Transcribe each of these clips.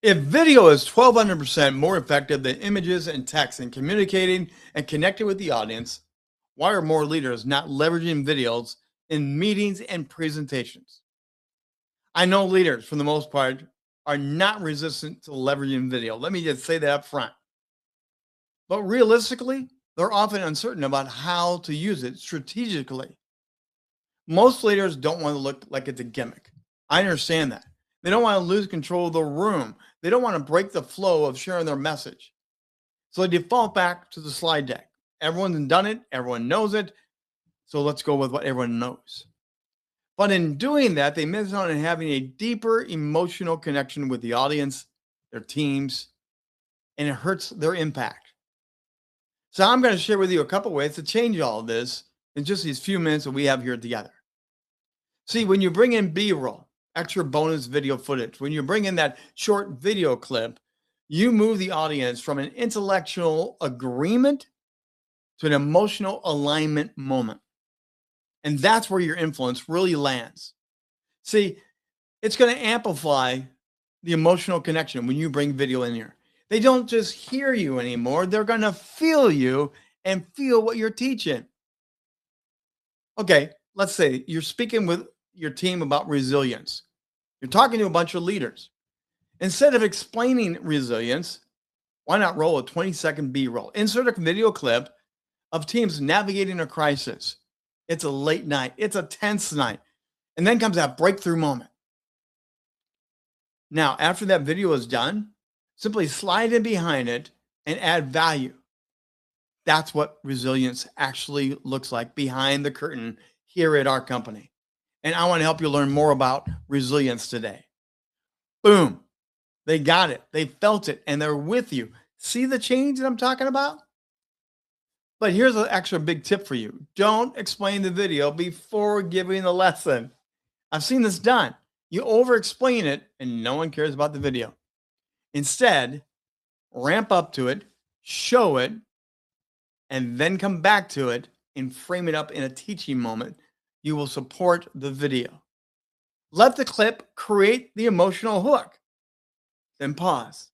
If video is 1,200% more effective than images and text in communicating and connecting with the audience, why are more leaders not leveraging videos in meetings and presentations? I know leaders, for the most part, are not resistant to leveraging video. Let me just say that up front. But realistically, they're often uncertain about how to use it strategically. Most leaders don't want to look like it's a gimmick. I understand that. They don't want to lose control of the room. They don't want to break the flow of sharing their message. So they default back to the slide deck. Everyone's done it, everyone knows it. So let's go with what everyone knows. But in doing that, they miss out on having a deeper emotional connection with the audience, their teams, and it hurts their impact. So I'm going to share with you a couple ways to change all of this in just these few minutes that we have here together. See, when you bring in B-roll, extra bonus video footage, when you bring in that short video clip, you move the audience from an intellectual agreement to an emotional alignment moment. And that's where your influence really lands. See, it's going to amplify the emotional connection when you bring video in here. They don't just hear you anymore, they're going to feel you and feel what you're teaching. Okay, let's say you're speaking with your team about resilience. You're talking to a bunch of leaders. Instead of explaining resilience, why not roll a 20-second B-roll? Insert a video clip of teams navigating a crisis. It's a late night. It's a tense night. And then comes that breakthrough moment. Now, after that video is done, simply slide in behind it and add value. That's what resilience actually looks like behind the curtain here at our company. And I want to help you learn more about resilience today. Boom. They got it. They felt it and they're with you. See the change that I'm talking about? But here's an extra big tip for you. Don't explain the video before giving the lesson. I've seen this done. You over-explain it and no one cares about the video. Instead, ramp up to it, show it, and then come back to it and frame it up in a teaching moment. You will support the video. Let the clip create the emotional hook. Then pause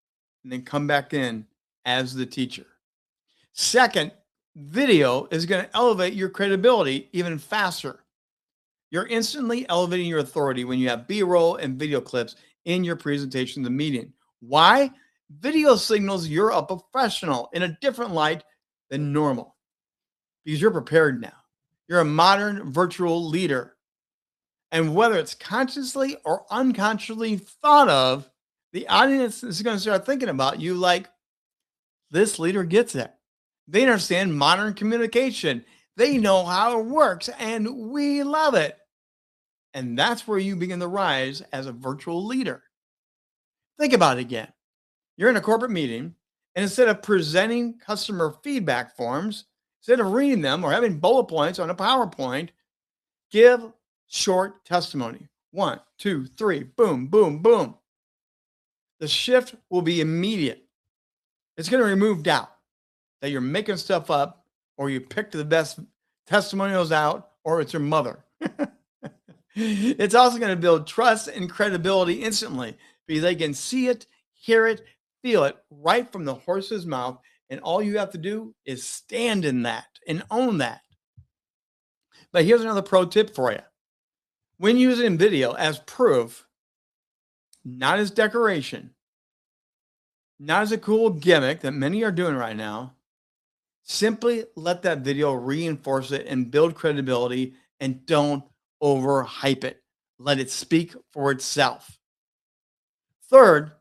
and then come back in as the teacher. Second, video is going to elevate your credibility even faster. You're instantly elevating your authority when you have B-roll and video clips in your presentation, the meeting. Why? Video signals you're a professional in a different light than normal because you're prepared now. You're a modern virtual leader. And whether it's consciously or unconsciously thought of, the audience is going to start thinking about you like, this leader gets it. They understand modern communication. They know how it works, and we love it. And that's where you begin to rise as a virtual leader. Think about it again. You're in a corporate meeting, and instead of presenting customer feedback forms, instead of reading them or having bullet points on a PowerPoint, give short testimony. 1, 2, 3, boom, boom, boom. The shift will be immediate. It's going to remove doubt that you're making stuff up or you picked the best testimonials out or it's your mother. It's also going to build trust and credibility instantly because they can see it, hear it, feel it right from the horse's mouth. And all you have to do is stand in that and own that. But here's another pro tip for you. When using video as proof, not as decoration, not as a cool gimmick that many are doing right now, simply let that video reinforce it and build credibility and don't overhype it. Let it speak for itself. Third,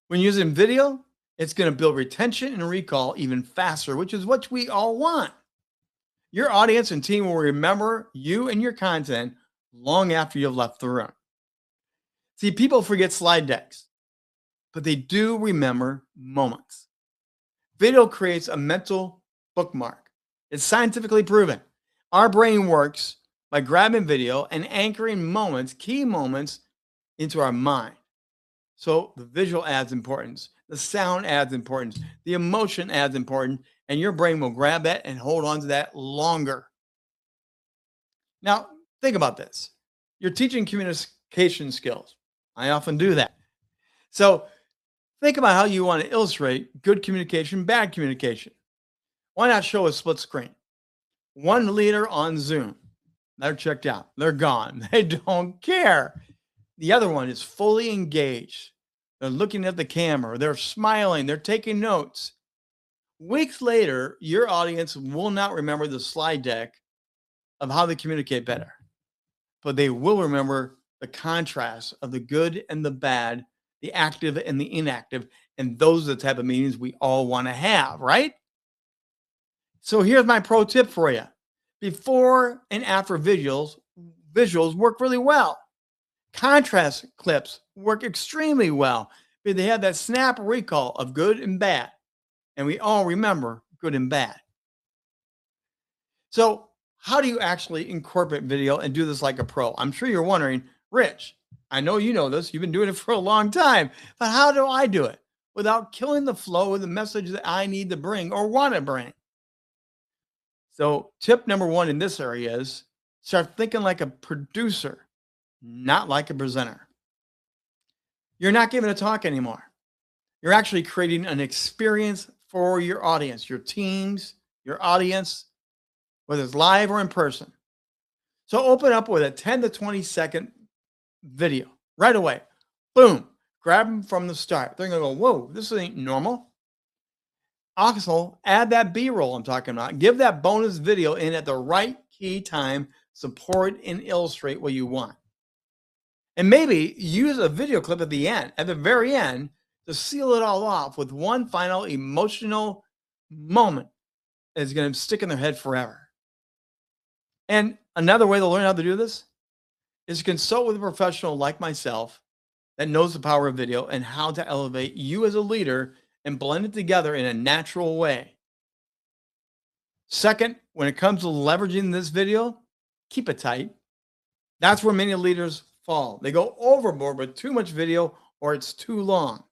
when using video, it's going to build retention and recall even faster, which is what we all want. Your audience and team will remember you and your content long after you've left the room. See, people forget slide decks, but they do remember moments. Video creates a mental bookmark. It's scientifically proven. Our brain works by grabbing video and anchoring moments, key moments, into our mind. So the visual adds importance, the sound adds importance, the emotion adds importance, and your brain will grab that and hold on to that longer. Now, think about this. You're teaching communication skills. I often do that. So Think about how you want to illustrate good communication, bad communication. Why not show a split screen? One leader on Zoom, they're checked out, they're gone, they don't care. The other one is fully engaged. They're looking at the camera, they're smiling, they're taking notes. Weeks later, your audience will not remember the slide deck of how they communicate better, but they will remember the contrast of the good and the bad, the active and the inactive. And those are the type of meetings we all want to have, right? So here's my pro tip for you. Before and after visuals work really well. Contrast clips work extremely well because they have that snap recall of good and bad. And we all remember good and bad. So, how do you actually incorporate video and do this like a pro? I'm sure you're wondering, Rich, I know you know this, you've been doing it for a long time, but how do I do it without killing the flow of the message that I need to bring or want to bring? So, tip number one in this area is start thinking like a producer, not like a presenter. You're not giving a talk anymore. You're actually creating an experience for your audience, your teams, your audience, whether it's live or in person. So, open up with a 10 to 20-second video right away. Boom, grab them from the start. They're going to go, whoa, this ain't normal. Also, add that B-roll I'm talking about. Give that bonus video in at the right key time. Support and illustrate what you want. And maybe use a video clip at the end, at the very end, to seal it all off with one final emotional moment that's going to stick in their head forever. And another way to learn how to do this is to consult with a professional like myself that knows the power of video and how to elevate you as a leader and blend it together in a natural way. Second, when it comes to leveraging this video, keep it tight. That's where many leaders fall. They go overboard with too much video or it's too long.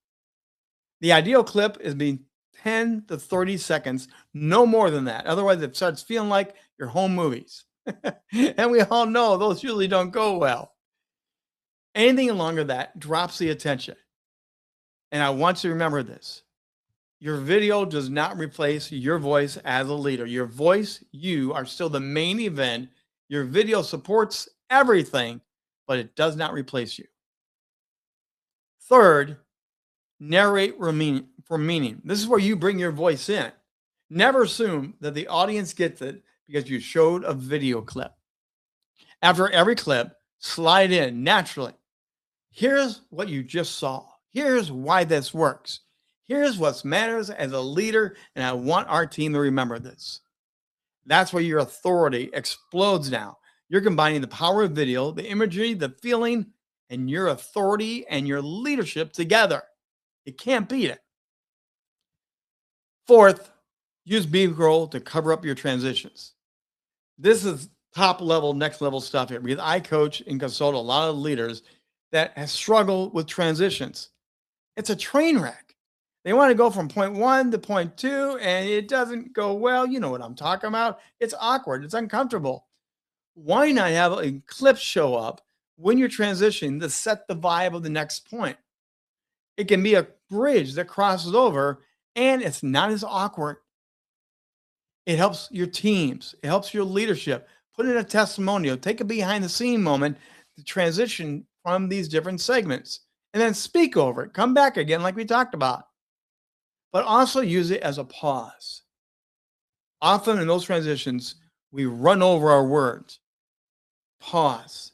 The ideal clip is being 10 to 30 seconds, no more than that. Otherwise, it starts feeling like your home movies. And we all know those usually don't go well. Anything longer than that drops the attention. And I want you to remember this. Your video does not replace your voice as a leader. Your voice, you are still the main event. Your video supports everything, but it does not replace you. Third, narrate for meaning. This is where you bring your voice in. Never assume that the audience gets it because you showed a video clip. After every clip, slide in naturally. Here's what you just saw. Here's why this works. Here's what matters as a leader, and I want our team to remember this. That's where your authority explodes now. You're combining the power of video, the imagery, the feeling, and your authority and your leadership together. You can't beat it. Fourth, use B-roll to cover up your transitions. This is top level, next level stuff here because I coach and consult a lot of leaders that have struggled with transitions. It's a train wreck. They want to go from point one to point two, and it doesn't go well. You know what I'm talking about. It's awkward. It's uncomfortable. Why not have a clip show up when you're transitioning to set the vibe of the next point? It can be a bridge that crosses over, and it's not as awkward. It helps your teams. It helps your leadership. Put in a testimonial. Take a behind-the-scene moment to transition from these different segments, and then speak over it. Come back again like we talked about. But also use it as a pause. Often in those transitions, we run over our words. Pause.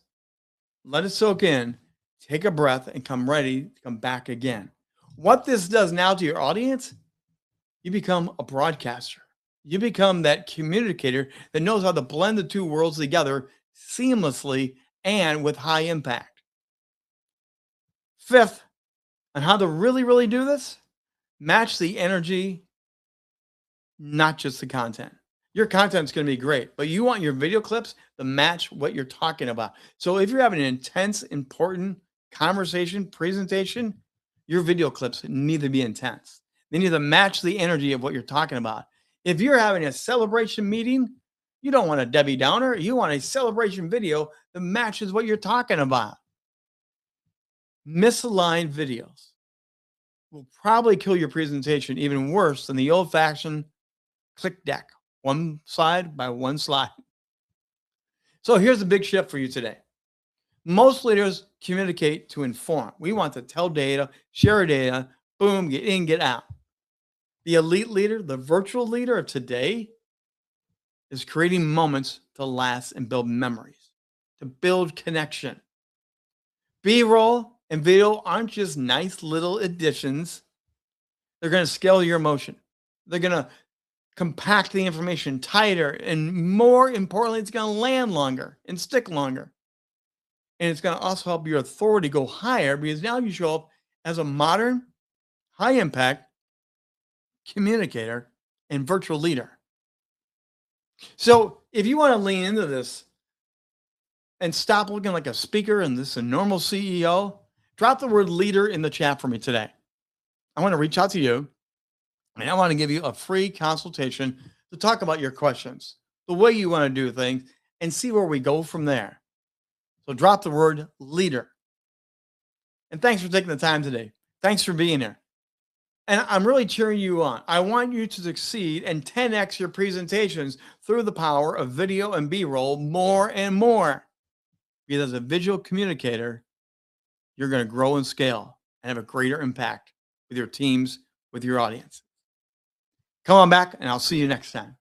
Let it soak in. Take a breath and come ready to come back again. What this does now to your audience, you become a broadcaster. You become that communicator that knows how to blend the two worlds together seamlessly and with high impact. Fifth, on how to really do this, match the energy, not just the content. Your content is going to be great, but you want your video clips to match what you're talking about. So if you're having an intense, important conversation, presentation, your video clips need to be intense. They need to match the energy of what you're talking about. If you're having a celebration meeting, you don't want a Debbie Downer. You want a celebration video that matches what you're talking about. Misaligned videos will probably kill your presentation even worse than the old fashioned click deck, one slide by one slide. So here's the big shift for you today. Most leaders communicate to inform. We want to tell data, share data, boom, get in, get out. The elite leader, the virtual leader of today, is creating moments to last and build memories, to build connection. B-roll and video aren't just nice little additions. They're going to scale your emotion. They're going to compact the information tighter, and more importantly, it's going to land longer and stick longer. And it's going to also help your authority go higher because now you show up as a modern, high impact communicator and virtual leader. So if you want to lean into this and stop looking like a speaker and this a normal CEO, drop the word leader in the chat for me today. I want to reach out to you and I want to give you a free consultation to talk about your questions, the way you want to do things, and see where we go from there. So drop the word leader. And thanks for taking the time today. Thanks for being here. And I'm really cheering you on. I want you to succeed and 10x your presentations through the power of video and B-roll more and more. Because as a visual communicator, you're going to grow and scale and have a greater impact with your teams, with your audience. Come on back, and I'll see you next time.